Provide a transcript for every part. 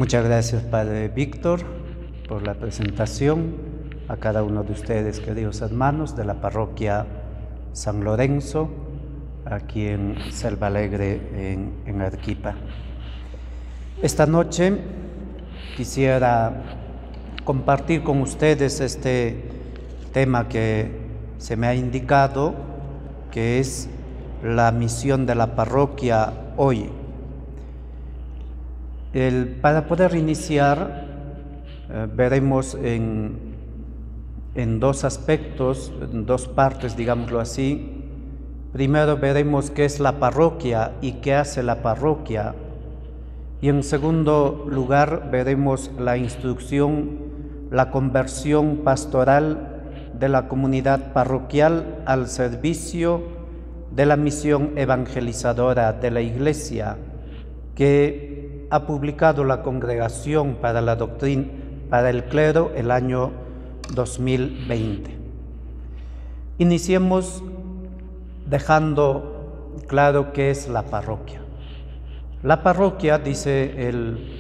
Muchas gracias, Padre Víctor, por la presentación. A cada uno de ustedes, queridos hermanos de la parroquia San Lorenzo, aquí en Selva Alegre, en Arequipa. Esta noche quisiera compartir con ustedes este tema que se me ha indicado, que es la misión de la parroquia hoy. Para poder iniciar, veremos en dos aspectos, en dos partes, digámoslo así. Primero veremos qué es la parroquia y qué hace la parroquia. Y en segundo lugar veremos la instrucción, la conversión pastoral de la comunidad parroquial al servicio de la misión evangelizadora de la Iglesia, que ha publicado la Congregación para la Doctrina, para el Clero, el año 2020. Iniciemos dejando claro qué es la parroquia. La parroquia, dice el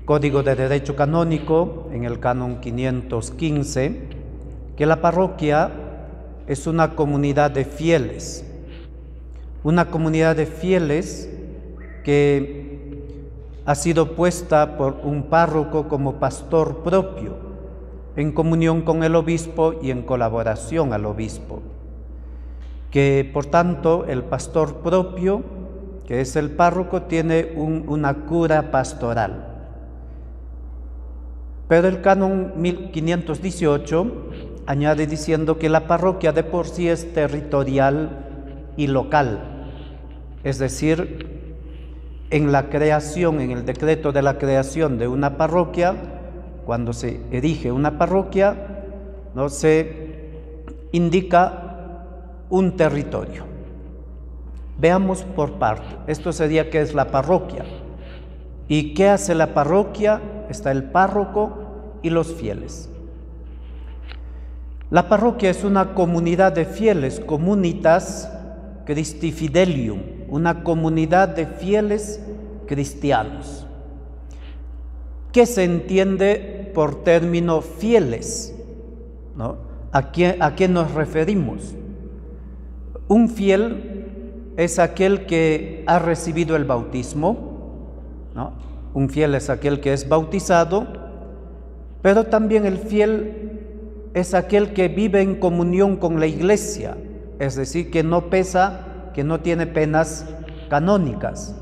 Código de Derecho Canónico, en el Canon 515, que la parroquia es una comunidad de fieles, que ha sido puesta por un párroco como pastor propio, en comunión con el obispo y en colaboración al obispo. Que por tanto el pastor propio, que es el párroco, tiene una cura pastoral. Pero el canon 1518 añade diciendo que la parroquia de por sí es territorial y local, es decir, en la creación, en el decreto de la creación de una parroquia, cuando se erige una parroquia, no se indica un territorio. Veamos por parte. Esto sería qué es la parroquia. ¿Y qué hace la parroquia? Está el párroco y los fieles. La parroquia es una comunidad de fieles, comunitas Christi Fidelium, una comunidad de fieles cristianos. ¿Qué se entiende por término fieles? ¿No? ¿A qué nos referimos? Un fiel es aquel que ha recibido el bautismo, ¿no? Un fiel es aquel que es bautizado, pero también el fiel es aquel que vive en comunión con la Iglesia, es decir, que no tiene penas canónicas.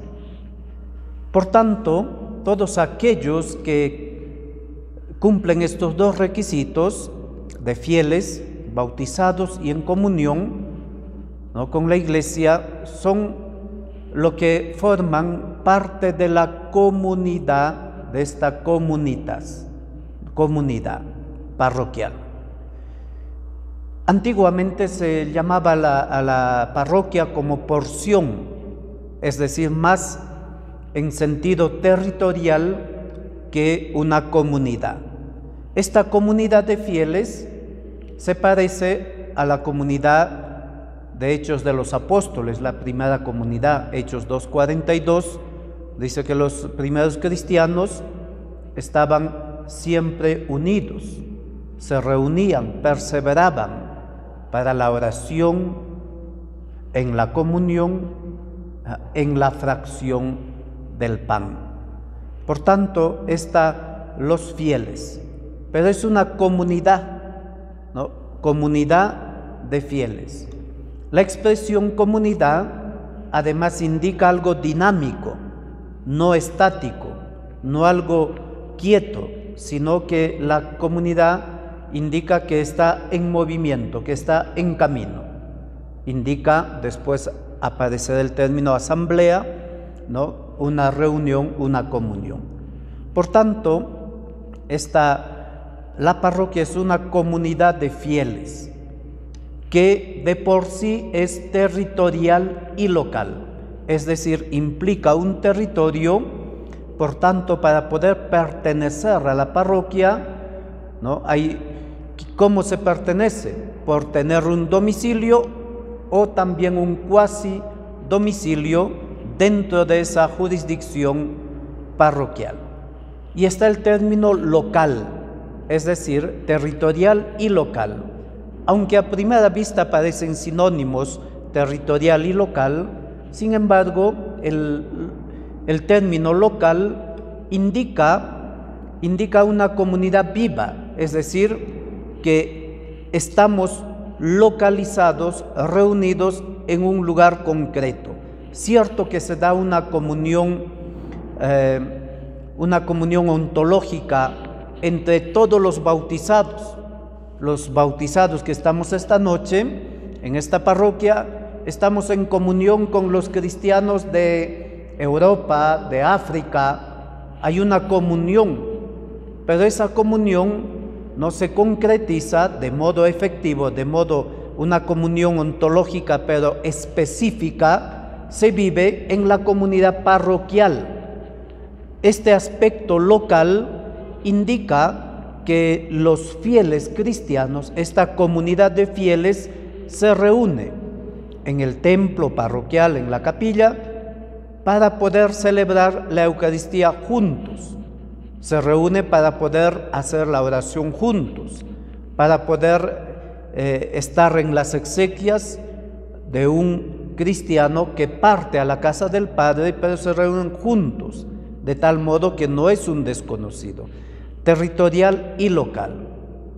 Por tanto, todos aquellos que cumplen estos dos requisitos de fieles, bautizados y en comunión, ¿no?, con la Iglesia, son lo que forman parte de la comunidad, de esta comunidad parroquial. Antiguamente se llamaba a la parroquia como porción, es decir, más en sentido territorial que una comunidad. Esta comunidad de fieles se parece a la comunidad de Hechos de los Apóstoles, la primera comunidad, Hechos 2:42, dice que los primeros cristianos estaban siempre unidos, se reunían, perseveraban para la oración, en la comunión, en la fracción del pan. Por tanto, los fieles, pero es una comunidad, ¿no?, comunidad de fieles. La expresión comunidad además indica algo dinámico, no estático, no algo quieto, sino que la comunidad indica que está en movimiento, que está en camino. Indica, después aparecer el término asamblea, ¿no?, una reunión, una comunión. Por tanto, la parroquia es una comunidad de fieles que de por sí es territorial y local, es decir, implica un territorio. Por tanto, para poder pertenecer a la parroquia, ¿no?, ¿cómo se pertenece? Por tener un domicilio o también un cuasi domicilio dentro de esa jurisdicción parroquial. Y está el término local, es decir, territorial y local. Aunque a primera vista parecen sinónimos territorial y local, sin embargo, el término local indica una comunidad viva, es decir, que estamos localizados, reunidos en un lugar concreto. Cierto que se da una comunión ontológica entre todos los bautizados que estamos esta noche en esta parroquia. Estamos en comunión con los cristianos de Europa, de África. Hay una comunión, pero esa comunión no se concretiza de modo efectivo, una comunión ontológica pero específica, se vive en la comunidad parroquial. Este aspecto local indica que los fieles cristianos, esta comunidad de fieles, se reúne en el templo parroquial, en la capilla, para poder celebrar la Eucaristía juntos. Se reúne para poder hacer la oración juntos, para poder estar en las exequias de un cristiano que parte a la casa del Padre, pero se reúnen juntos, de tal modo que no es un desconocido, territorial y local,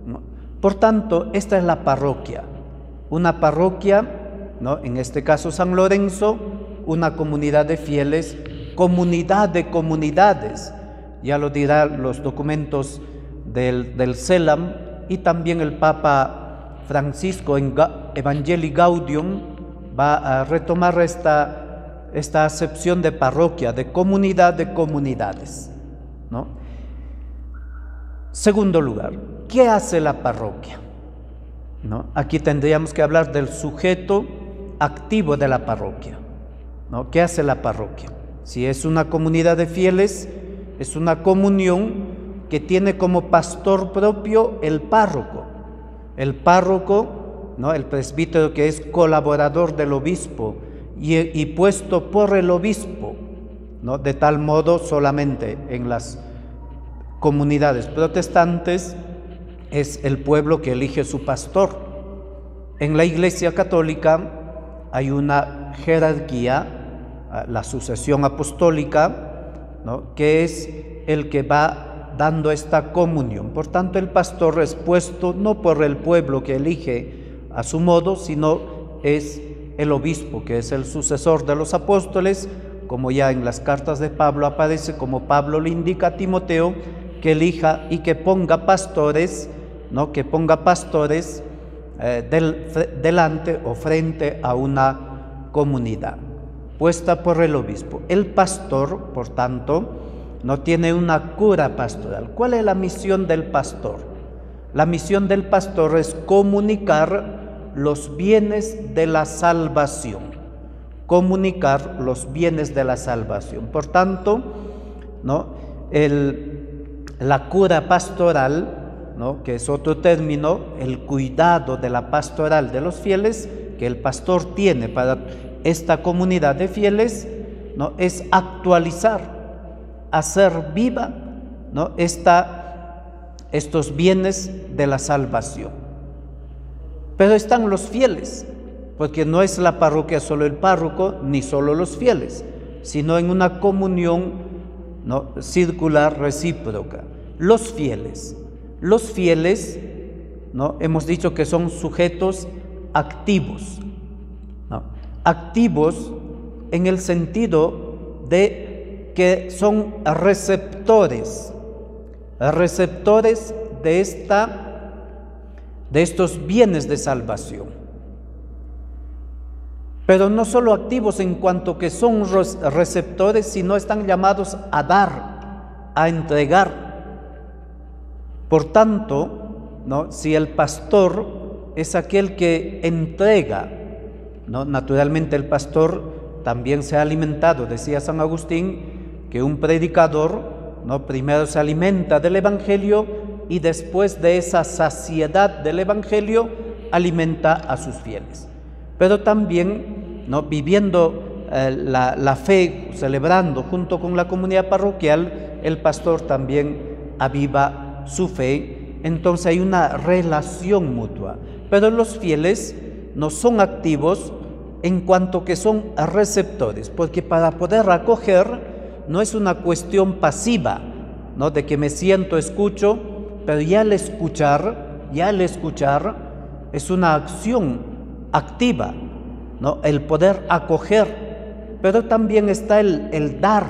¿no? Por tanto, esta es la parroquia, una parroquia, ¿no? En este caso San Lorenzo, una comunidad de fieles, comunidad de comunidades, ya lo dirán los documentos del CELAM, y también el Papa Francisco en Evangelii Gaudium va a retomar esta acepción de parroquia, de comunidad de comunidades, ¿no? Segundo lugar, ¿qué hace la parroquia? ¿No? Aquí tendríamos que hablar del sujeto activo de la parroquia, ¿no? ¿Qué hace la parroquia? Si es una comunidad de fieles, es una comunión que tiene como pastor propio el párroco. El párroco, ¿no? El presbítero, que es colaborador del obispo y puesto por el obispo, ¿no? De tal modo, solamente en las comunidades protestantes es el pueblo que elige su pastor. En la Iglesia Católica hay una jerarquía, la sucesión apostólica, ¿no? Que es el que va dando esta comunión. Por tanto, el pastor es puesto no por el pueblo que elige a su modo, sino es el obispo, que es el sucesor de los apóstoles, como ya en las cartas de Pablo aparece, como Pablo le indica a Timoteo, que elija y que ponga pastores, ¿no? Que ponga pastores delante o frente a una comunidad puesta por el obispo. El pastor, por tanto, no tiene una cura pastoral. ¿Cuál es la misión del pastor? La misión del pastor es comunicar los bienes de la salvación. Comunicar los bienes de la salvación. Por tanto, ¿no? La cura pastoral, ¿no? Que es otro término, el cuidado de la pastoral de los fieles que el pastor tiene para esta comunidad de fieles, ¿no? Es actualizar, hacer viva, ¿no? Estos bienes de la salvación. Pero están los fieles, porque no es la parroquia solo el párroco, ni solo los fieles, sino en una comunión, ¿no? Circular, recíproca. Los fieles, ¿no? Hemos dicho que son sujetos activos, ¿no? Activos en el sentido de que son receptores de estos bienes de salvación. Pero no solo activos en cuanto que son receptores, sino están llamados a dar, a entregar. Por tanto, ¿no? Si el pastor es aquel que entrega, ¿no? Naturalmente el pastor también se ha alimentado, decía San Agustín, que un predicador, ¿no? Primero se alimenta del Evangelio y después de esa saciedad del Evangelio alimenta a sus fieles. Pero también, ¿no? Viviendo la fe, celebrando junto con la comunidad parroquial, el pastor también aviva su fe. Entonces hay una relación mutua. Pero los fieles no son activos en cuanto que son receptores, porque para poder acoger no es una cuestión pasiva, ¿no? De que me siento, escucho, pero ya al escuchar es una acción activa, ¿no? El poder acoger, pero también está el dar,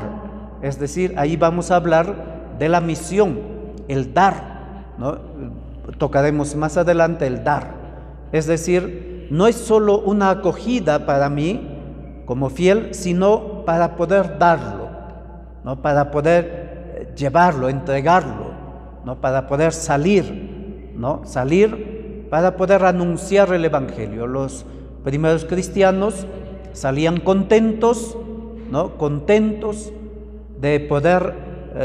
es decir, ahí vamos a hablar de la misión, el dar, ¿no? Tocaremos más adelante el dar, es decir, no es solo una acogida para mí como fiel, sino para poder darlo, ¿no? Para poder llevarlo, entregarlo, ¿no? Para poder salir, ¿no? Salir para poder anunciar el Evangelio. Los primeros cristianos salían contentos, ¿no? Contentos de poder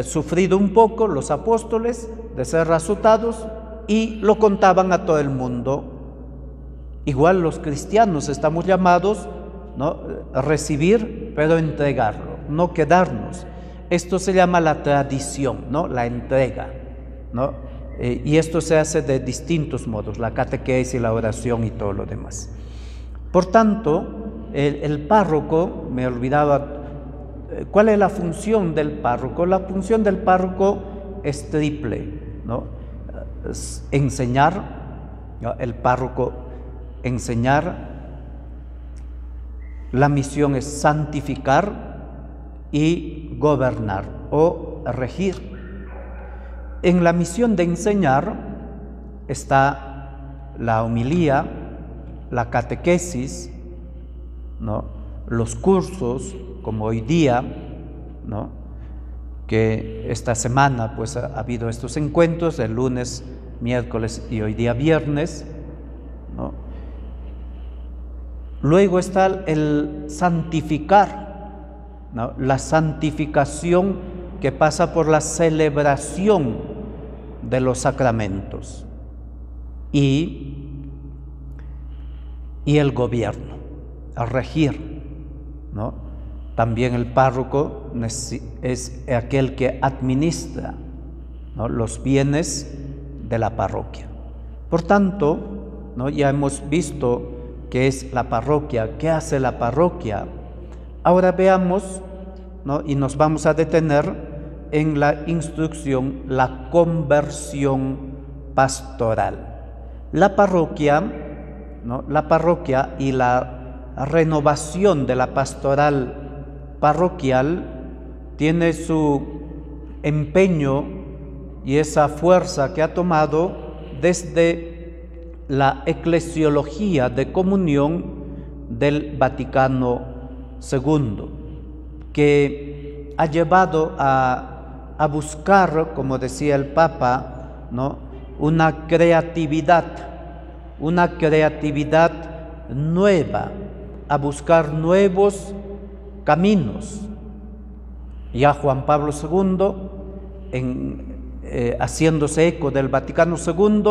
sufrir un poco, los apóstoles, de ser azotados, y lo contaban a todo el mundo. Igual los cristianos estamos llamados, ¿no? A recibir, pero entregarlo, no quedarnos. Esto se llama la tradición, ¿no? La entrega, ¿no? Y esto se hace de distintos modos, la catequesis, la oración y todo lo demás. Por tanto, el párroco, me olvidaba, ¿cuál es la función del párroco? La función del párroco es triple, ¿no? Es enseñar, ¿no? El párroco enseñar, la misión es santificar y gobernar o regir. En la misión de enseñar está la homilía, la catequesis, ¿no? Los cursos, como hoy día, ¿no? Que esta semana pues ha habido estos encuentros, el lunes, miércoles y hoy día viernes, ¿no? Luego está el santificar, ¿no? La santificación que pasa por la celebración de los sacramentos y el gobierno, el regir, ¿no? También el párroco es aquel que administra, ¿no? Los bienes de la parroquia. Por tanto, ¿no? Ya hemos visto qué es la parroquia, qué hace la parroquia. Ahora veamos, ¿no? Y nos vamos a detener en la instrucción, la conversión pastoral. La parroquia, ¿no? La parroquia y la renovación de la pastoral parroquial tiene su empeño y esa fuerza que ha tomado desde la eclesiología de comunión del Vaticano II, que ha llevado a buscar, como decía el Papa, ¿no? una creatividad nueva, a buscar nuevos caminos. Ya Juan Pablo II, haciéndose eco del Vaticano II,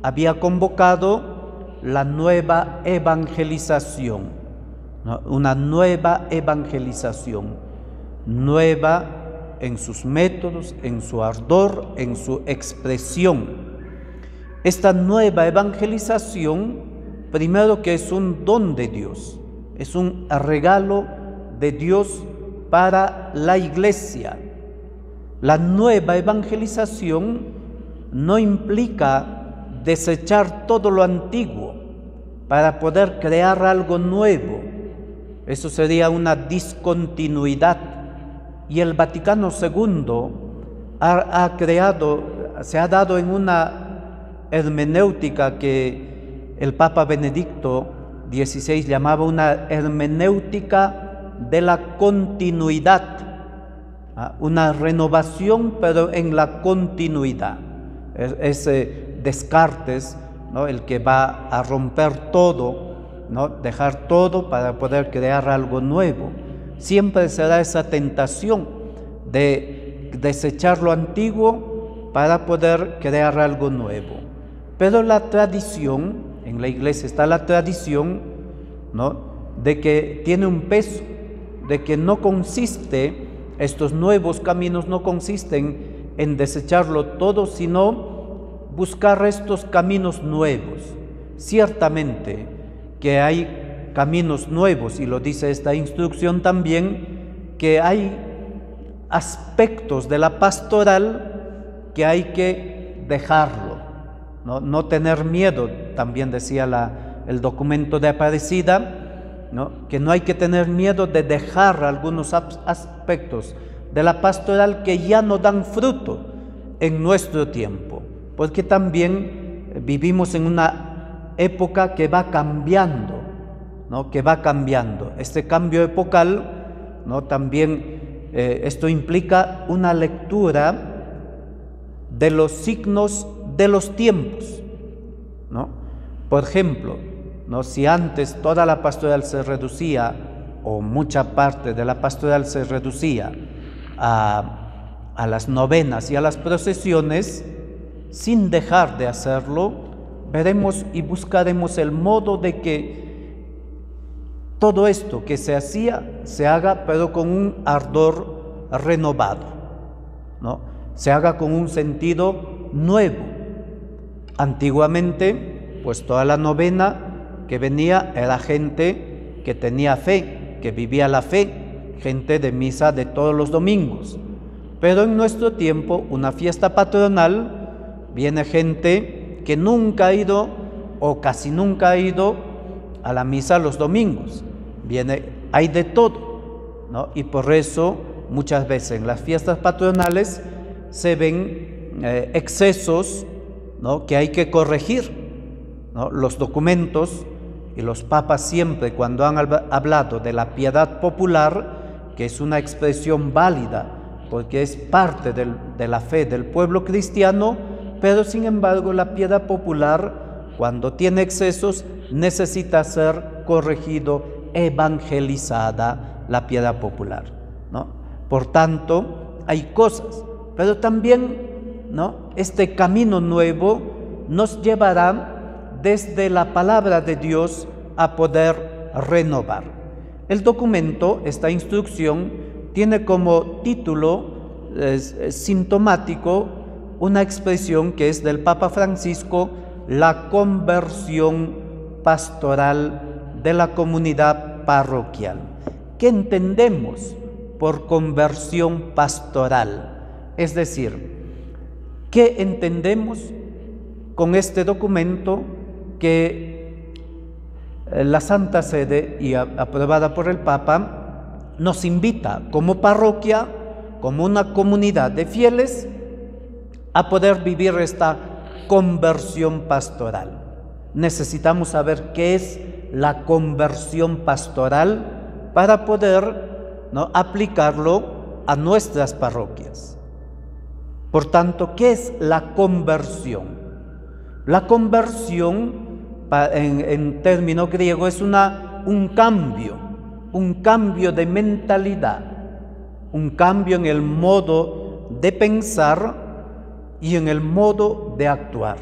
había convocado la nueva evangelización, ¿no? Una nueva evangelización, nueva en sus métodos, en su ardor, en su expresión. Esta nueva evangelización, primero que es un don de Dios, es un regalo de Dios para la Iglesia. La nueva evangelización no implica desechar todo lo antiguo para poder crear algo nuevo. Eso sería una discontinuidad. Y el Vaticano II se ha dado en una hermenéutica que el Papa Benedicto XVI llamaba una hermenéutica de la continuidad, una renovación pero en la continuidad. Descartes, ¿no? El que va a romper todo, ¿no? Dejar todo para poder crear algo nuevo. Siempre será esa tentación de desechar lo antiguo para poder crear algo nuevo. Pero la tradición, en la Iglesia está la tradición, ¿no? De que tiene un peso, de que no consiste estos nuevos caminos no consisten en desecharlo todo, sino buscar estos caminos nuevos. Ciertamente que hay caminos nuevos, y lo dice esta instrucción también, que hay aspectos de la pastoral que hay que dejarlo, no tener miedo. También decía el documento de Aparecida, que no hay que tener miedo de dejar algunos aspectos de la pastoral que ya no dan fruto en nuestro tiempo, porque también vivimos en una época que va cambiando, que va cambiando. Este cambio epocal, también esto implica una lectura de los signos de los tiempos, Por ejemplo, si antes toda la pastoral se reducía, o mucha parte de la pastoral se reducía a las novenas y a las procesiones, sin dejar de hacerlo, veremos y buscaremos el modo de que todo esto que se hacía, se haga pero con un ardor renovado, se haga con un sentido nuevo. Antiguamente, pues toda la novena que venía era gente que tenía fe, que vivía la fe, gente de misa de todos los domingos. Pero en nuestro tiempo, una fiesta patronal, viene gente que nunca ha ido o casi nunca ha ido a la misa los domingos. Hay de todo, Y por eso muchas veces en las fiestas patronales se ven excesos, que hay que corregir, Los documentos y los papas siempre, cuando han hablado de la piedad popular, que es una expresión válida porque es parte de la fe del pueblo cristiano, pero sin embargo la piedad popular, cuando tiene excesos, necesita ser corregido, evangelizada la piedad popular, Por tanto, hay cosas, pero también, este camino nuevo nos llevará desde la palabra de Dios a poder renovar. El documento, esta instrucción, tiene como título sintomático una expresión que es del Papa Francisco: la conversión pastoral de la comunidad parroquial. ¿Qué entendemos por conversión pastoral? Es decir, ¿qué entendemos con este documento que la Santa Sede, y aprobada por el Papa, nos invita como parroquia, como una comunidad de fieles, a poder vivir esta conversión pastoral? Necesitamos saber qué es la conversión pastoral para poder aplicarlo a nuestras parroquias. Por tanto, ¿qué es la conversión? La conversión, en término griego, es un cambio de mentalidad, un cambio en el modo de pensar y en el modo de actuar.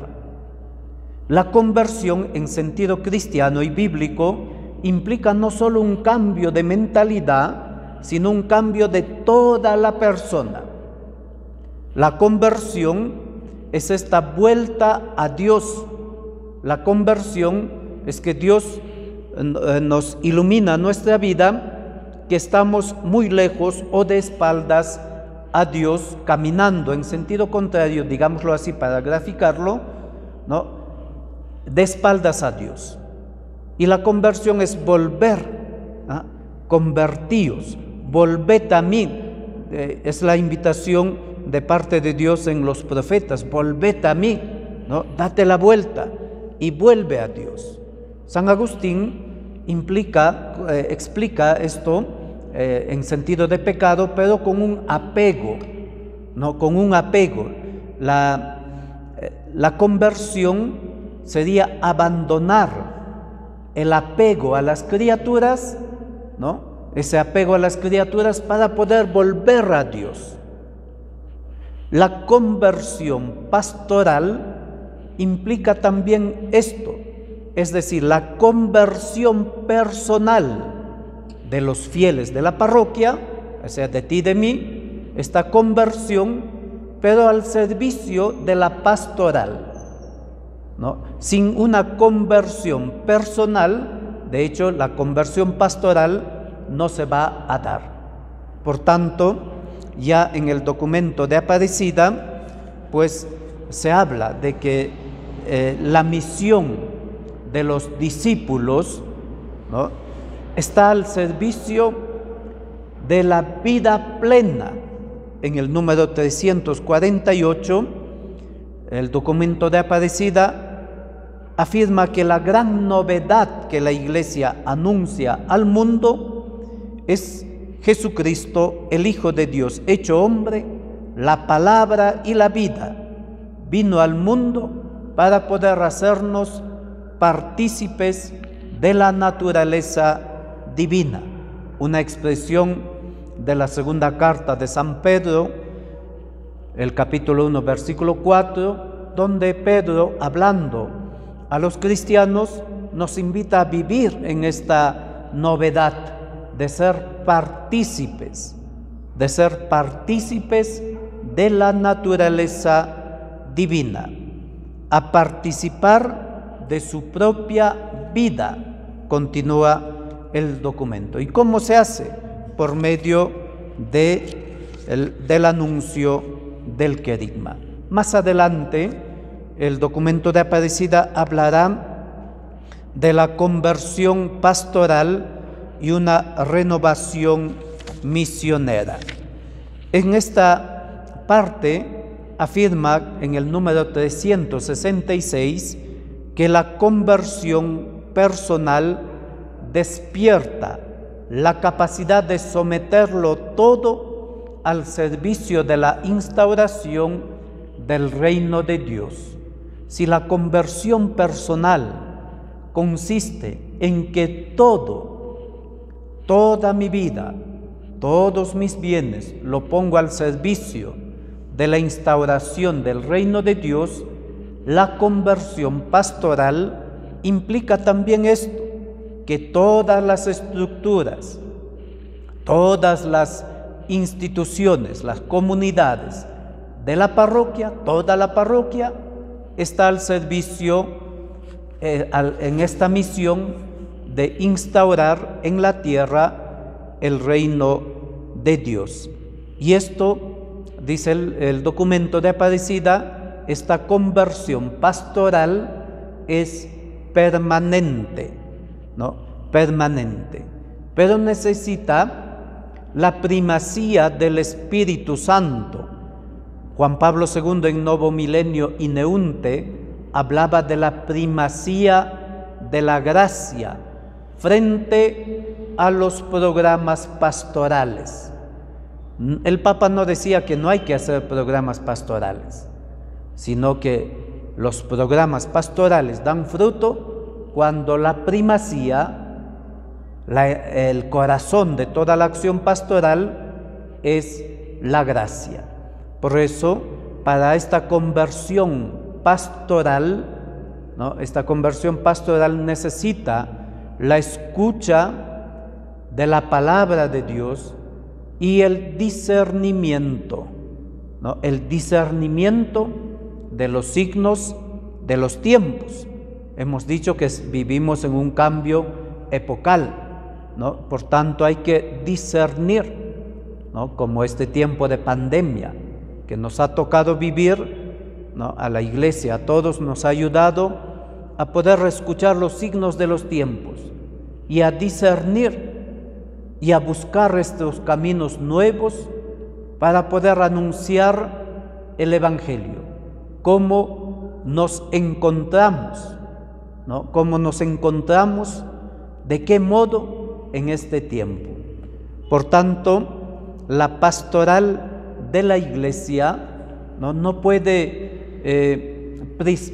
La conversión en sentido cristiano y bíblico implica no solo un cambio de mentalidad, sino un cambio de toda la persona. La conversión es esta vuelta a Dios. La conversión es que Dios nos ilumina nuestra vida, que estamos muy lejos o de espaldas a Dios, caminando en sentido contrario, digámoslo así para graficarlo, de espaldas a Dios. Y la conversión es volver, convertíos, volved a mí. Es la invitación de parte de Dios en los profetas: volved a mí, date la vuelta y vuelve a Dios. San Agustín explica esto en sentido de pecado, pero con un apego, con un apego. La conversión sería abandonar el apego a las criaturas, ese apego a las criaturas para poder volver a Dios. La conversión pastoral implica también esto, es decir, la conversión personal de los fieles de la parroquia o sea, de ti, de mí, esta conversión, pero al servicio de la pastoral, ¿no? Sin una conversión personal, de hecho, la conversión pastoral no se va a dar. Por tanto, ya en el documento de Aparecida, pues se habla de que la misión de los discípulos, ¿no?, está al servicio de la vida plena. En el número 348, el documento de Aparecida afirma que la gran novedad que la Iglesia anuncia al mundo es Jesucristo, el Hijo de Dios, hecho hombre, la palabra y la vida. Vino al mundo para poder hacernos partícipes de la naturaleza divina. Una expresión de la segunda carta de San Pedro, el capítulo 1, versículo 4, donde Pedro, hablando a los cristianos, nos invita a vivir en esta novedad de ser partícipes de la naturaleza divina, a participar de su propia vida, continúa el documento. ¿Y cómo se hace? Por medio del anuncio del querigma. Más adelante, el documento de Aparecida hablará de la conversión pastoral y una renovación misionera. En esta parte afirma en el número 366 que la conversión personal despierta la capacidad de someterlo todo al servicio de la instauración del reino de Dios. Si la conversión personal consiste en que toda mi vida, todos mis bienes lo pongo al servicio de la instauración del reino de Dios, la conversión pastoral implica también esto, que todas las estructuras, todas las instituciones, las comunidades de la parroquia, toda la parroquia está al servicio en esta misión de instaurar en la tierra el reino de Dios. Y esto, dice el documento de Aparecida, esta conversión pastoral es permanente, ¿no? Permanente. Pero necesita la primacía del Espíritu Santo. Juan Pablo II en Novo Milenio Ineunte hablaba de la primacía de la gracia frente a los programas pastorales. El Papa no decía que no hay que hacer programas pastorales, sino que los programas pastorales dan fruto cuando la primacía, el corazón de toda la acción pastoral es la gracia. Por eso, para esta conversión pastoral, ¿no?, esta conversión pastoral necesita la escucha de la palabra de Dios y el discernimiento, ¿no?, el discernimiento de los signos de los tiempos. Hemos dicho que vivimos en un cambio epocal, ¿no? Por tanto hay que discernir, ¿no?, como este tiempo de pandemia que nos ha tocado vivir, ¿no?, a la Iglesia, a todos nos ha ayudado a poder escuchar los signos de los tiempos y a discernir y a buscar estos caminos nuevos para poder anunciar el Evangelio. Cómo nos encontramos, ¿no?, cómo nos encontramos, de qué modo en este tiempo. Por tanto, la pastoral de la Iglesia no puede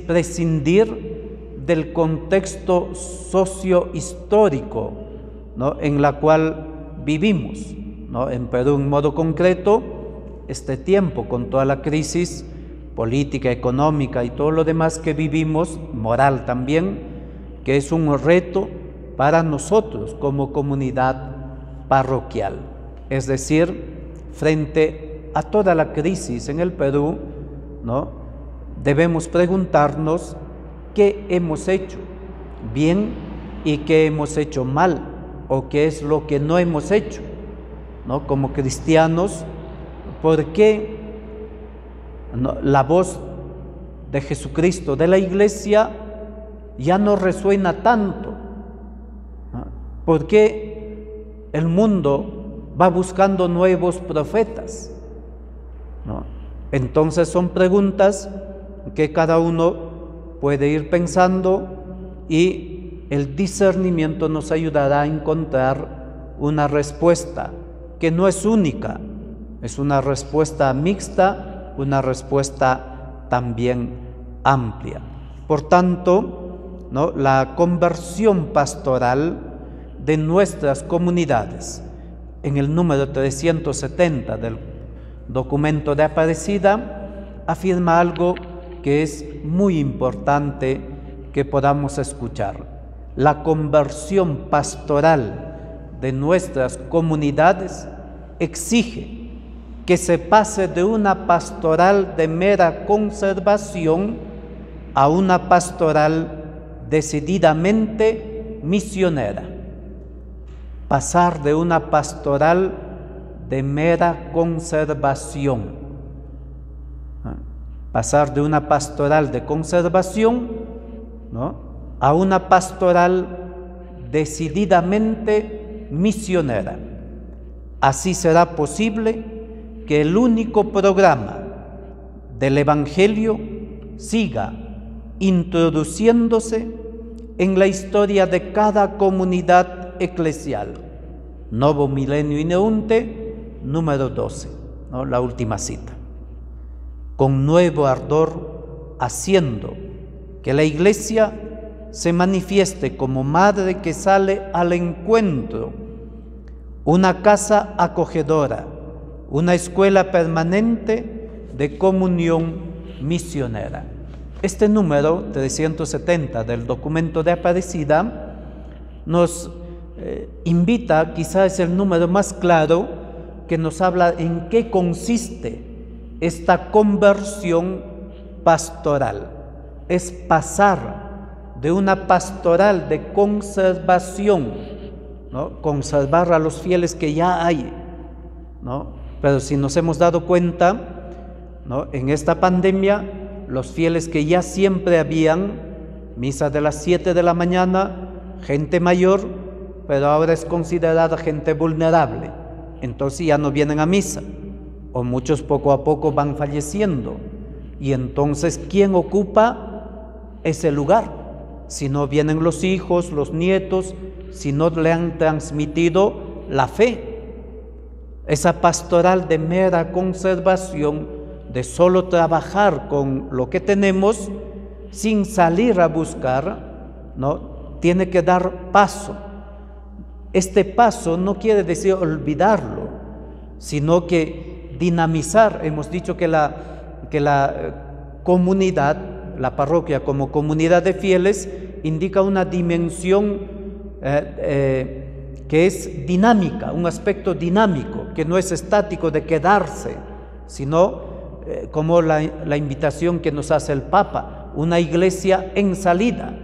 prescindir del contexto socio-histórico, ¿no?, en la cual vivimos, ¿no? En Perú, en modo concreto, este tiempo con toda la crisis política, económica y todo lo demás que vivimos, moral también, que es un reto para nosotros como comunidad parroquial. Es decir, frente a toda la crisis en el Perú, ¿no?, debemos preguntarnos qué hemos hecho bien y qué hemos hecho mal, o qué es lo que no hemos hecho, ¿no? Como cristianos, ¿por qué la voz de Jesucristo, de la Iglesia, ya no resuena tanto? ¿Por qué el mundo va buscando nuevos profetas? ¿No? Entonces son preguntas que cada uno puede ir pensando, y el discernimiento nos ayudará a encontrar una respuesta que no es única, es una respuesta mixta, una respuesta también amplia. Por tanto, ¿no?, la conversión pastoral de nuestras comunidades, en el número 370 del documento de Aparecida, afirma algo que es muy importante que podamos escuchar. La conversión pastoral de nuestras comunidades exige que se pase de una pastoral de mera conservación a una pastoral decididamente misionera. Pasar de una pastoral de mera conservación, pasar de una pastoral de conservación, ¿no?, a una pastoral decididamente misionera. Así será posible que el único programa del Evangelio siga introduciéndose en la historia de cada comunidad eclesial. Novo Milenio Ineunte, número 12, ¿no?, la última cita. Con nuevo ardor, haciendo que la Iglesia se manifieste como madre que sale al encuentro, una casa acogedora, una escuela permanente de comunión misionera. Este número 370 del documento de Aparecida nos invita, quizás es el número más claro que nos habla en qué consiste esta conversión pastoral. Es pasar de una pastoral de conservación, ¿no?, conservar a los fieles que ya hay, ¿no? Pero si nos hemos dado cuenta, ¿no?, en esta pandemia, los fieles que ya siempre habían, misa de las 7 de la mañana, gente mayor, pero ahora es considerada gente vulnerable, entonces ya no vienen a misa, o muchos poco a poco van falleciendo, y entonces ¿quién ocupa ese lugar? Si no vienen los hijos, los nietos, si no le han transmitido la fe. Esa pastoral de mera conservación, de solo trabajar con lo que tenemos, sin salir a buscar, ¿no?, tiene que dar paso. Este paso no quiere decir olvidarlo, sino que dinamizar. Hemos dicho que la comunidad, la parroquia como comunidad de fieles, indica una dimensión que es dinámica, un aspecto dinámico, que no es estático de quedarse, sino como la invitación que nos hace el Papa, una iglesia en salida.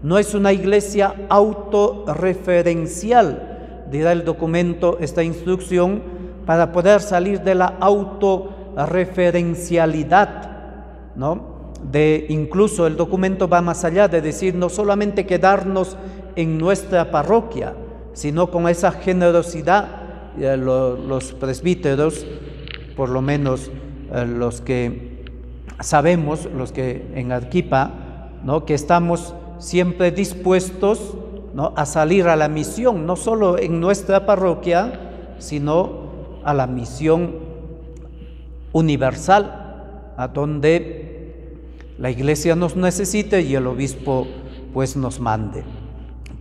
No es una iglesia autorreferencial, dirá el documento, esta instrucción, para poder salir de la autorreferencialidad, ¿no? Incluso el documento va más allá de decir no solamente quedarnos en nuestra parroquia, sino con esa generosidad. Los presbíteros, por lo menos los que sabemos, los que en Arequipa, ¿no?, que estamos siempre dispuestos, ¿no?, a salir a la misión, no solo en nuestra parroquia, sino a la misión universal, a donde la Iglesia nos necesite y el obispo pues nos mande.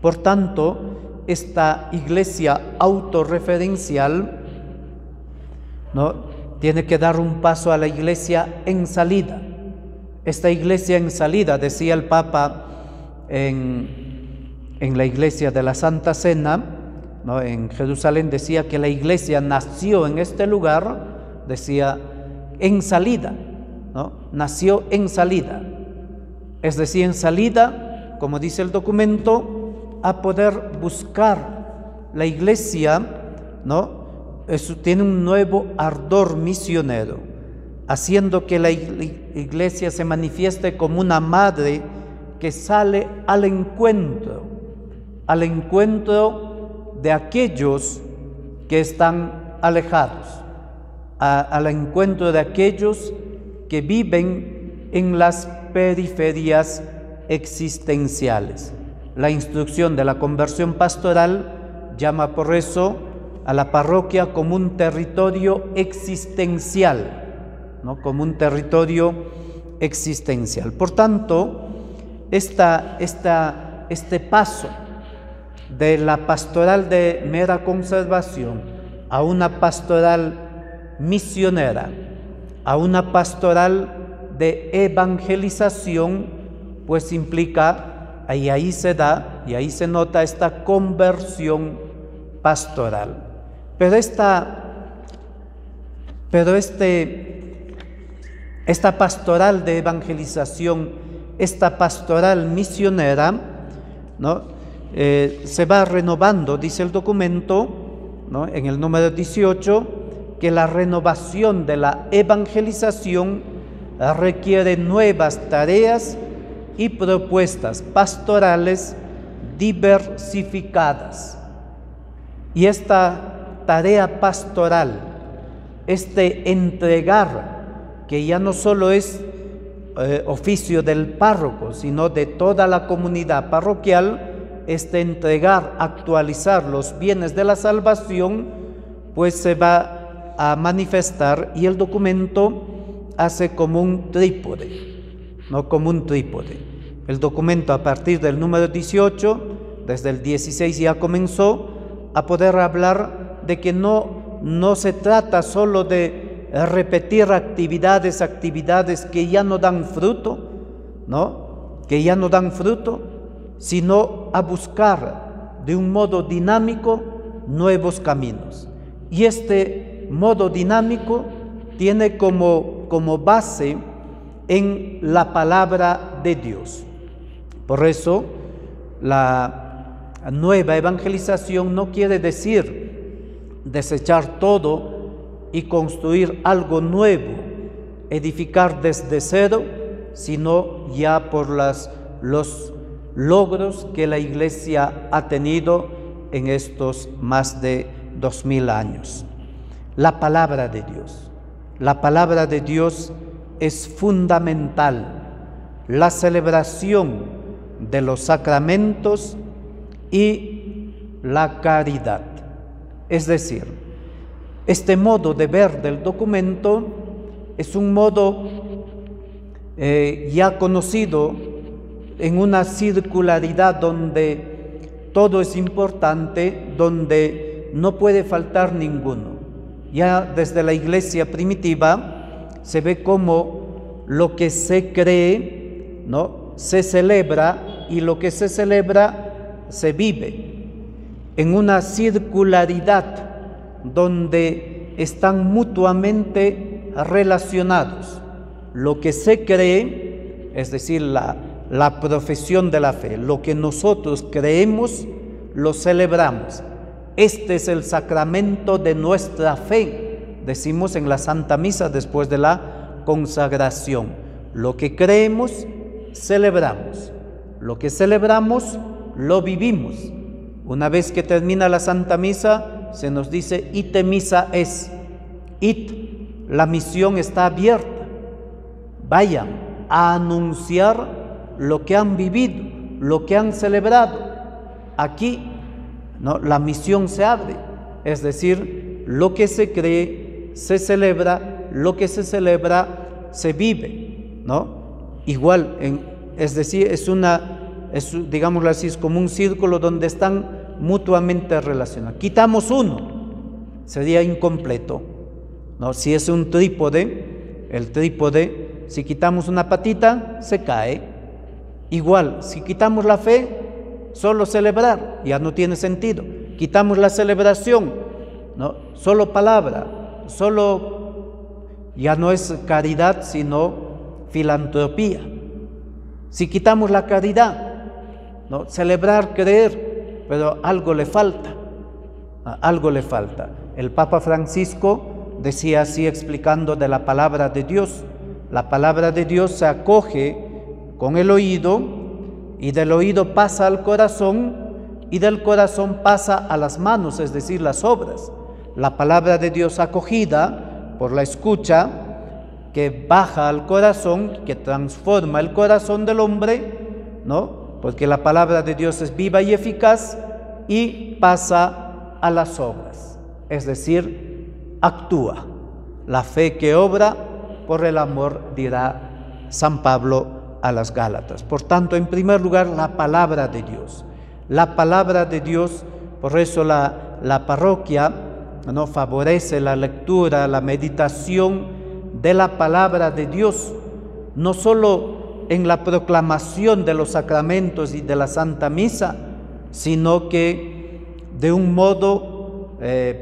Por tanto, esta iglesia autorreferencial, ¿no?, tiene que dar un paso a la iglesia en salida. Esta iglesia en salida, decía el Papa en la iglesia de la Santa Cena, ¿no? En Jerusalén decía que la iglesia nació en este lugar, decía en salida, ¿no? Nació en salida, es decir, en salida, como dice el documento, a poder buscar la iglesia, ¿no? Eso tiene un nuevo ardor misionero, haciendo que la iglesia se manifieste como una madre que sale al encuentro de aquellos que están alejados, al encuentro de aquellos que viven en las periferias existenciales. La instrucción de la conversión pastoral llama por eso a la parroquia como un territorio existencial, ¿no? Como un territorio existencial. Por tanto, este paso de la pastoral de mera conservación a una pastoral misionera, a una pastoral de evangelización, pues implica, y ahí se da, y ahí se nota esta conversión pastoral. Pero esta pastoral de evangelización, esta pastoral misionera, ¿no? Se va renovando, dice el documento, ¿no? En el número 18, que la renovación de la evangelización requiere nuevas tareas y propuestas pastorales diversificadas. Y esta tarea pastoral, este entregar, que ya no solo es oficio del párroco, sino de toda la comunidad parroquial, este entregar, actualizar los bienes de la salvación, pues se va a manifestar, y el documento hace como un trípode, ¿no? Como un trípode. El documento, a partir del número 18, desde el 16 ya comenzó a poder hablar de que no se trata solo de repetir actividades que ya no dan fruto, ¿no? Que ya no dan fruto, sino a buscar de un modo dinámico nuevos caminos. Y este modo dinámico tiene como base en la palabra de Dios. Por eso, la nueva evangelización no quiere decir desechar todo y construir algo nuevo, edificar desde cero, sino ya por los logros que la Iglesia ha tenido en estos más de 2000 años. La palabra de Dios. La palabra de Dios es fundamental. La celebración de los sacramentos y la caridad. Es decir, este modo de ver del documento es un modo ya conocido en una circularidad donde todo es importante, donde no puede faltar ninguno. Ya desde la iglesia primitiva se ve como lo que se cree, ¿no?, se celebra, y lo que se celebra se vive en una circularidad donde están mutuamente relacionados. Lo que se cree, es decir, la profesión de la fe, lo que nosotros creemos, lo celebramos. Este es el sacramento de nuestra fe, decimos en la Santa Misa después de la consagración. Lo que creemos, celebramos. Lo que celebramos, lo vivimos. Una vez que termina la Santa Misa, se nos dice, ite misa es. La misión está abierta. Vayan a anunciar lo que han vivido, lo que han celebrado. Aquí, ¿no?, la misión se abre, es decir, lo que se cree se celebra, lo que se celebra se vive, ¿no? Igual, es decir, digámoslo así, es como un círculo donde están mutuamente relacionados. Quitamos uno, sería incompleto, ¿no? Si es un trípode, el trípode, si quitamos una patita, se cae. Igual, si quitamos la fe, solo celebrar, ya no tiene sentido. quitamos la celebración, ¿no? Solo palabra, ya no es caridad, sino filantropía. Si quitamos la caridad, ¿no? Celebrar, creer, pero algo le falta, algo le falta. El Papa Francisco decía así, explicando de la palabra de Dios: la palabra de Dios se acoge con el oído, y del oído pasa al corazón, y del corazón pasa a las manos, es decir, las obras. La palabra de Dios acogida por la escucha, que baja al corazón, que transforma el corazón del hombre, ¿no? Porque la palabra de Dios es viva y eficaz, y pasa a las obras, es decir, actúa. La fe que obra por el amor, dirá San Pablo a las Gálatas. Por tanto, en primer lugar, la palabra de Dios. La palabra de Dios, por eso la parroquia, ¿no?, favorece la lectura, la meditación de la palabra de Dios, no solo en la proclamación de los sacramentos y de la Santa Misa, sino que de un modo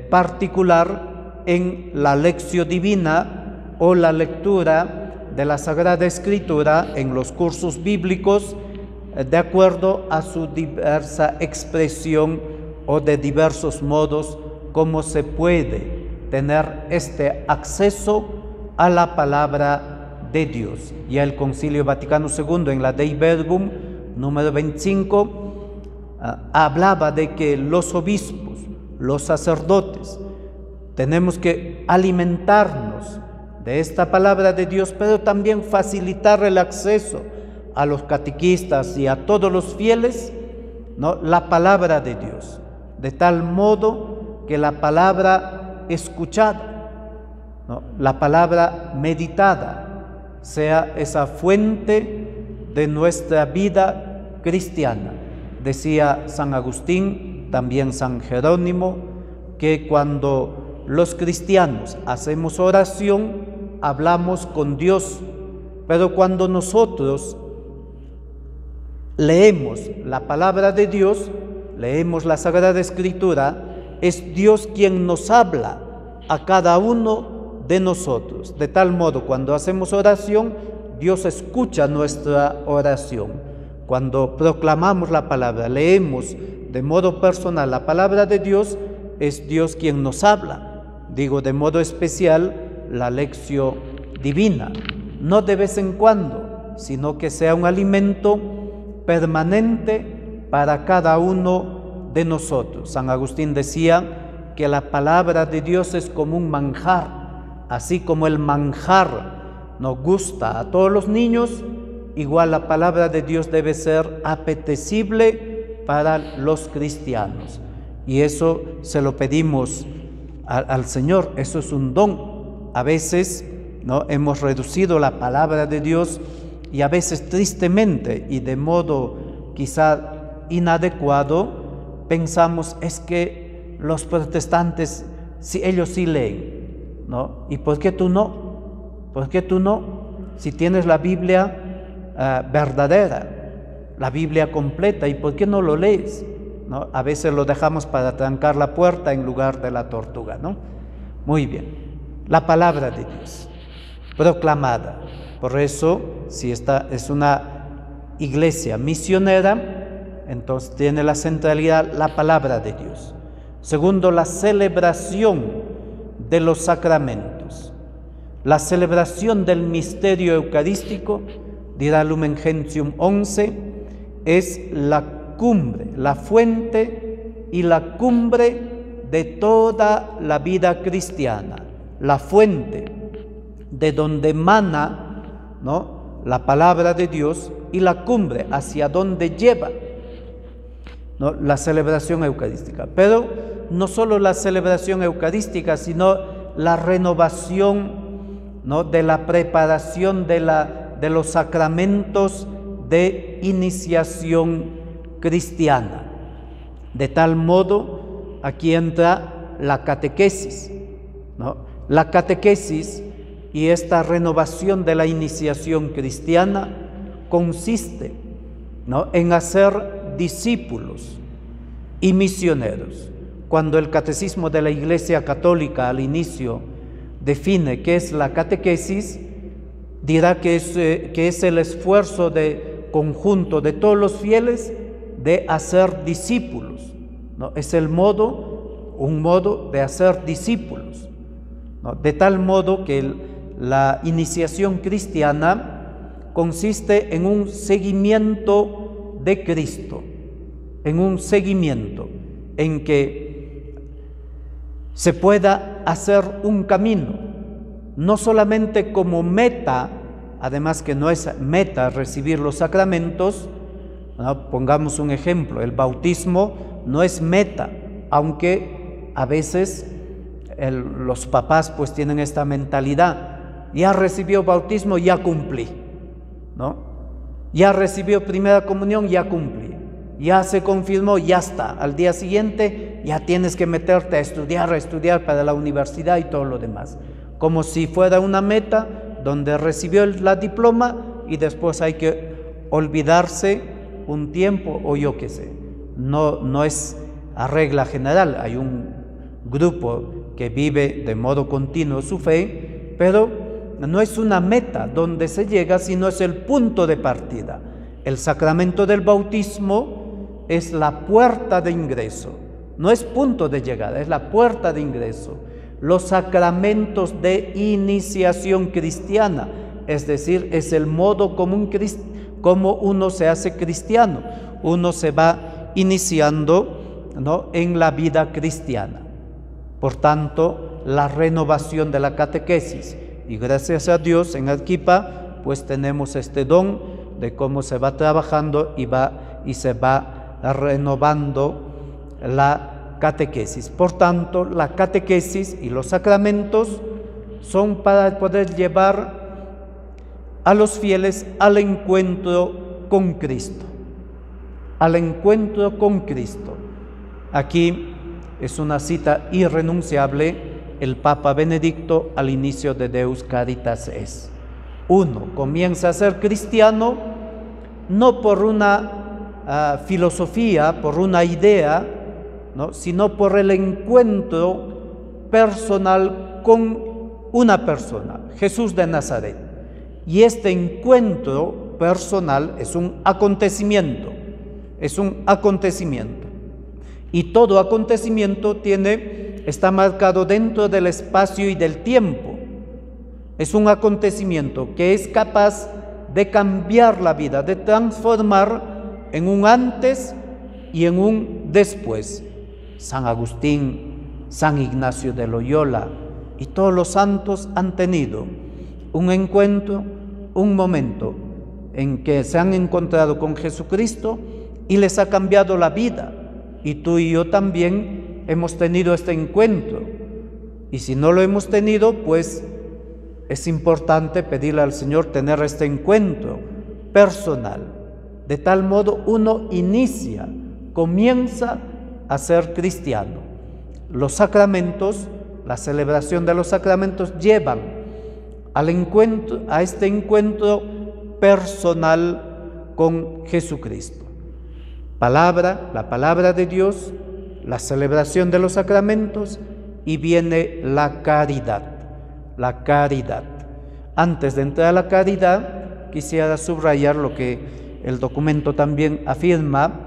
particular en la lección divina o la lectura de la Sagrada Escritura en los cursos bíblicos, de acuerdo a su diversa expresión o de diversos modos, como se puede tener este acceso a la palabra de Dios. Ya el Concilio Vaticano II, en la Dei Verbum número 25, hablaba de que los obispos, los sacerdotes, tenemos que alimentarnos de esta palabra de Dios, pero también facilitar el acceso a los catequistas y a todos los fieles, ¿no?, la palabra de Dios, de tal modo que la palabra escuchada, ¿no?, la palabra meditada, sea esa fuente de nuestra vida cristiana. Decía San Agustín, también San Jerónimo, que cuando los cristianos hacemos oración, hablamos con Dios, pero cuando nosotros leemos la palabra de Dios, leemos la Sagrada Escritura, es Dios quien nos habla a cada uno de nosotros. De tal modo, cuando hacemos oración, Dios escucha nuestra oración. Cuando proclamamos la palabra, leemos de modo personal la palabra de Dios, es Dios quien nos habla. Digo, de modo especial, la lección divina, no de vez en cuando, sino que sea un alimento permanente para cada uno de nosotros. San Agustín decía que la palabra de Dios es como un manjar, así como el manjar nos gusta a todos los niños, igual la palabra de Dios debe ser apetecible para los cristianos. Y eso se lo pedimos al Señor, eso es un don. A veces, ¿no?, hemos reducido la palabra de Dios, y a veces tristemente y de modo quizá inadecuado pensamos, es que los protestantes, si ellos sí leen, ¿no? ¿Y por qué tú no? ¿Por qué tú no? Si tienes la Biblia verdadera, la Biblia completa, ¿y por qué no lo lees? ¿No? A veces lo dejamos para trancar la puerta en lugar de la tortuga, ¿no? Muy bien, la palabra de Dios proclamada. Por eso, si esta es una iglesia misionera, entonces tiene la centralidad la palabra de Dios. Segundo, la celebración de los sacramentos. La celebración del misterio eucarístico, dirá Lumen Gentium 11, es la cumbre, la fuente y la cumbre de toda la vida cristiana, la fuente de donde emana, ¿no?, la palabra de Dios, y la cumbre hacia donde lleva, ¿no?, la celebración eucarística. Pero no solo la celebración eucarística, sino la renovación, ¿no?, de la preparación de los sacramentos de iniciación cristiana. De tal modo, aquí entra la catequesis, ¿no? La catequesis y esta renovación de la iniciación cristiana consiste, ¿no?, en hacer discípulos y misioneros. cuando el Catecismo de la Iglesia Católica al inicio define qué es la catequesis, dirá que es el esfuerzo de conjunto de todos los fieles de hacer discípulos, ¿no? Es un modo de hacer discípulos, ¿no? De tal modo que la iniciación cristiana consiste en un seguimiento de Cristo, en un seguimiento en que se pueda hacer un camino, no solamente como meta, además que no es meta recibir los sacramentos, ¿no? Pongamos un ejemplo, el bautismo no es meta, aunque a veces los papás pues tienen esta mentalidad: ya recibió bautismo, ya cumplí, ¿no? Ya recibió primera comunión, ya cumplí. Ya se confirmó, ya está. Al día siguiente ya tienes que meterte a estudiar para la universidad y todo lo demás. Como si fuera una meta donde recibió la diploma y después hay que olvidarse un tiempo o yo qué sé. No es a regla general. Hay un grupo que vive de modo continuo su fe, pero no es una meta donde se llega, sino es el punto de partida. El sacramento del bautismo es la puerta de ingreso, no es punto de llegada, es la puerta de ingreso. Los sacramentos de iniciación cristiana, es decir, es el modo como uno se hace cristiano, uno se va iniciando, ¿no?, en la vida cristiana. Por tanto, la renovación de la catequesis, y gracias a Dios en Arequipa pues tenemos este don de cómo se va trabajando y se va renovando la catequesis. Por tanto, la catequesis y los sacramentos son para poder llevar a los fieles al encuentro con Cristo, al encuentro con Cristo. Aquí es una cita irrenunciable, el Papa Benedicto al inicio de Deus Caritas es: uno comienza a ser cristiano no por una filosofía, por una idea, ¿no?, sino por el encuentro personal con una persona, Jesús de Nazaret. Y este encuentro personal es un acontecimiento, y todo acontecimiento está marcado dentro del espacio y del tiempo. Es un acontecimiento que es capaz de cambiar la vida, de transformar en un antes y en un después. San Agustín, San Ignacio de Loyola y todos los santos han tenido un encuentro, un momento en que se han encontrado con Jesucristo y les ha cambiado la vida. Y tú y yo también hemos tenido este encuentro. Y si no lo hemos tenido, pues es importante pedirle al Señor tener este encuentro personal. De tal modo uno comienza a ser cristiano. Los sacramentos, la celebración de los sacramentos llevan a este encuentro personal con Jesucristo. La palabra de Dios, la celebración de los sacramentos, y viene la caridad. La caridad. Antes de entrar a la caridad, quisiera subrayar lo que el documento también afirma,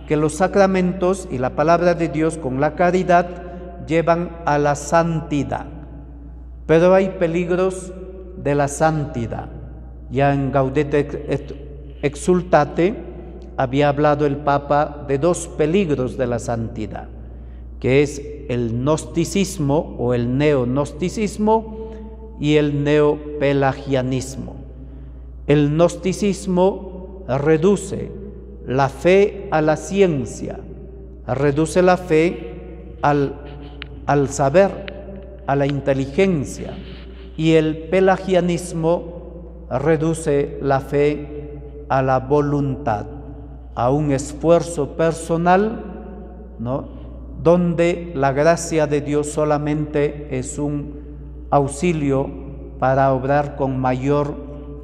que los sacramentos y la palabra de Dios con la caridad llevan a la santidad. Pero hay peligros de la santidad. Ya en Gaudete et Exsultate había hablado el Papa de dos peligros de la santidad, que es el gnosticismo o el neognosticismo y el neopelagianismo. El gnosticismo reduce la fe a la ciencia, reduce la fe al saber, a la inteligencia, y el pelagianismo reduce la fe a la voluntad, a un esfuerzo personal, ¿no?, donde la gracia de Dios solamente es un auxilio para obrar con mayor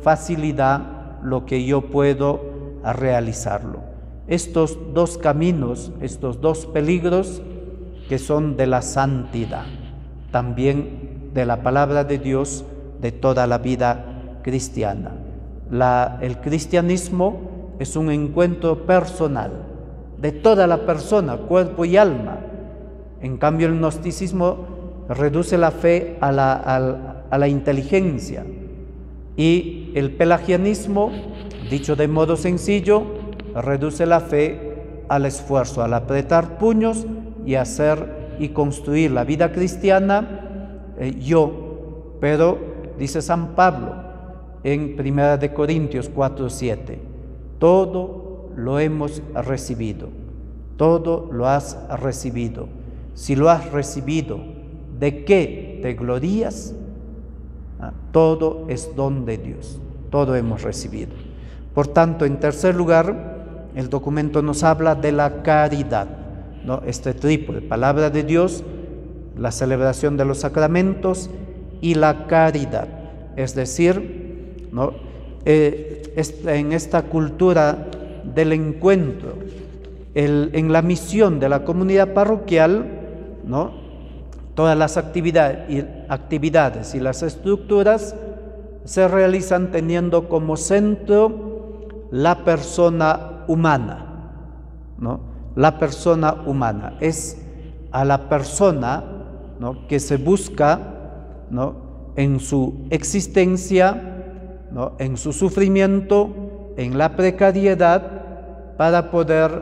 facilidad lo que yo puedo realizarlo. Estos dos caminos, estos dos peligros, que son de la santidad, también de la palabra de Dios, de toda la vida cristiana. El cristianismo es un encuentro personal de toda la persona, cuerpo y alma. En cambio, el gnosticismo reduce la fe a la inteligencia, y el pelagianismo, dicho de modo sencillo, reduce la fe al esfuerzo, al apretar puños y hacer y construir la vida cristiana pero dice San Pablo en 1 Corintios 4:7, todo lo hemos recibido, todo lo has recibido. Si lo has recibido, ¿de qué te glorías? Todo es don de Dios, todo hemos recibido. Por tanto, en tercer lugar, el documento nos habla de la caridad, ¿no? Este trípode: palabra de Dios, la celebración de los sacramentos y la caridad. Es decir, ¿no? En esta cultura del encuentro, en la misión de la comunidad parroquial, ¿no? Todas las actividades y las estructuras se realizan teniendo como centro la persona humana, ¿no? La persona humana es a la persona, ¿no?, que se busca, ¿no?, en su existencia, ¿no?, en su sufrimiento, en la precariedad, para poder,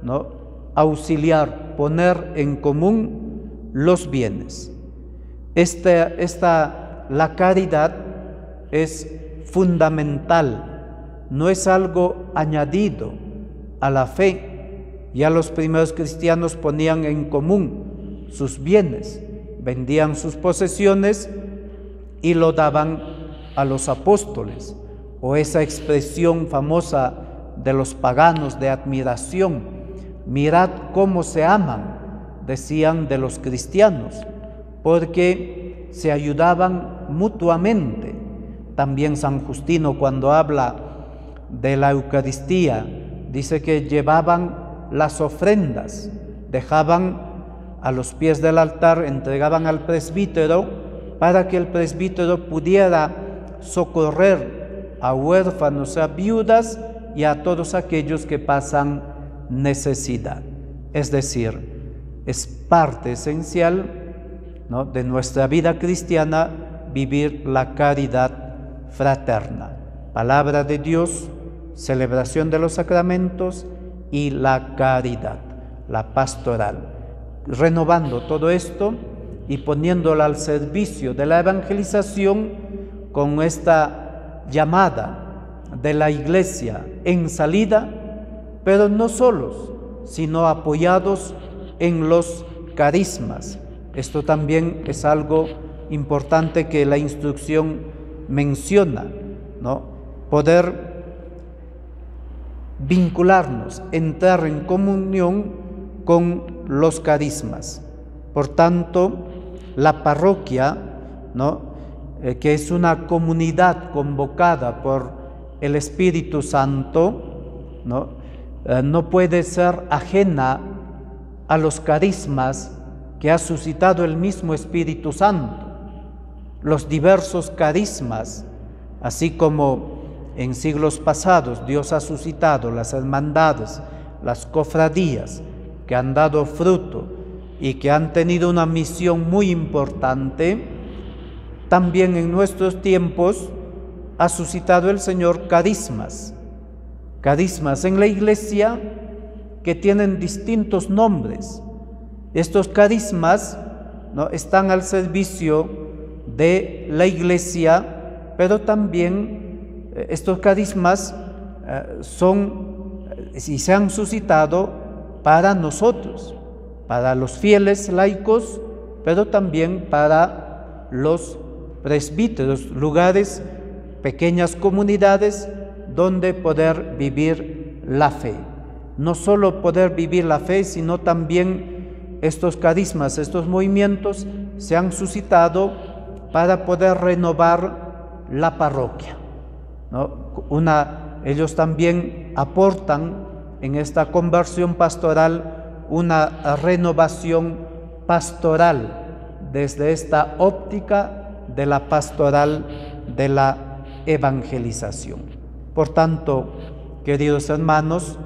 ¿no?, auxiliar, poner en común los bienes. La caridad es fundamental, no es algo añadido a la fe. Ya los primeros cristianos ponían en común sus bienes, vendían sus posesiones y lo daban a los apóstoles. O esa expresión famosa de los paganos de admiración: mirad cómo se aman, decían de los cristianos, porque se ayudaban mutuamente. También San Justino, cuando habla de la Eucaristía, dice que llevaban las ofrendas, dejaban a los pies del altar, entregaban al presbítero para que el presbítero pudiera socorrer a huérfanos, a viudas y a todos aquellos que pasan necesidad. Es decir, es parte esencial, ¿no?, de nuestra vida cristiana vivir la caridad fraterna. Palabra de Dios, celebración de los sacramentos y la caridad, la pastoral. Renovando todo esto y poniéndolo al servicio de la evangelización con esta llamada de la Iglesia en salida, pero no solos, sino apoyados en los carismas. Esto también es algo importante que la instrucción menciona, ¿no? Poder vincularnos, entrar en comunión con los carismas. Por tanto, la parroquia, ¿no?, que es una comunidad convocada por el Espíritu Santo, no puede ser ajena a los carismas que ha suscitado el mismo Espíritu Santo. Los diversos carismas, así como en siglos pasados Dios ha suscitado las hermandades, las cofradías, que han dado fruto y que han tenido una misión muy importante, también en nuestros tiempos ha suscitado el Señor carismas en la Iglesia que tienen distintos nombres. Estos carismas, ¿no?, están al servicio de la Iglesia, pero también estos carismas se han suscitado para nosotros, para los fieles laicos, pero también para los presbíteros, lugares, pequeñas comunidades donde poder vivir la fe. No solo poder vivir la fe, sino también estos carismas, estos movimientos se han suscitado para poder renovar la parroquia, ¿no? Ellos también aportan en esta conversión pastoral una renovación pastoral, desde esta óptica de la pastoral de la evangelización. Por tanto, queridos hermanos,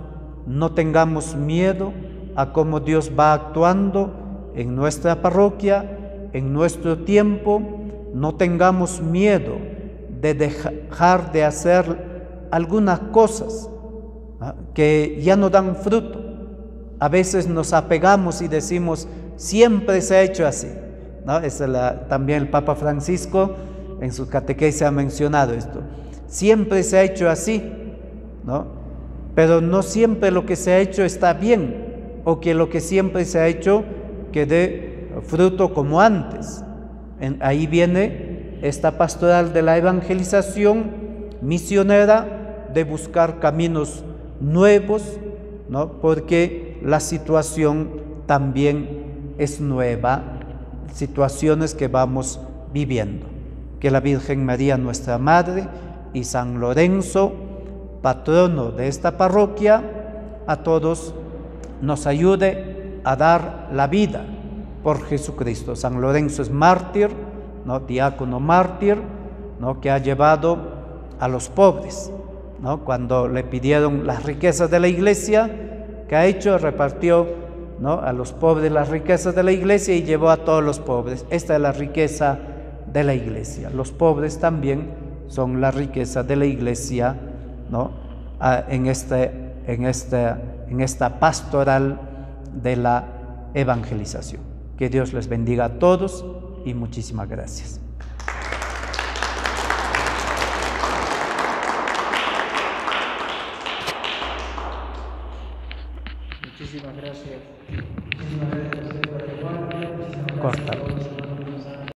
no tengamos miedo a cómo Dios va actuando en nuestra parroquia, en nuestro tiempo. No tengamos miedo de dejar de hacer algunas cosas que ya no dan fruto. A veces nos apegamos y decimos, siempre se ha hecho así, ¿no? También el Papa Francisco en su catequesis ha mencionado esto. Siempre se ha hecho así, ¿no? Pero no siempre lo que se ha hecho está bien, o que lo que siempre se ha hecho que dé fruto como antes. Ahí viene esta pastoral de la evangelización misionera, de buscar caminos nuevos, ¿no? Porque la situación también es nueva, situaciones que vamos viviendo. Que la Virgen María, nuestra Madre, y San Lorenzo, patrono de esta parroquia, a todos nos ayude a dar la vida por Jesucristo. San Lorenzo es mártir, ¿no? Diácono mártir, ¿no? Que ha llevado a los pobres, ¿no? Cuando le pidieron las riquezas de la iglesia, ¿qué ha hecho? Repartió, ¿no? A los pobres las riquezas de la iglesia y llevó a todos los pobres. Esta es la riqueza de la iglesia. Los pobres también son la riqueza de la iglesia, ¿no? En esta pastoral de la evangelización. Que Dios les bendiga a todos y muchísimas gracias. Muchísimas gracias. Muchísimas gracias por el igual. Corta.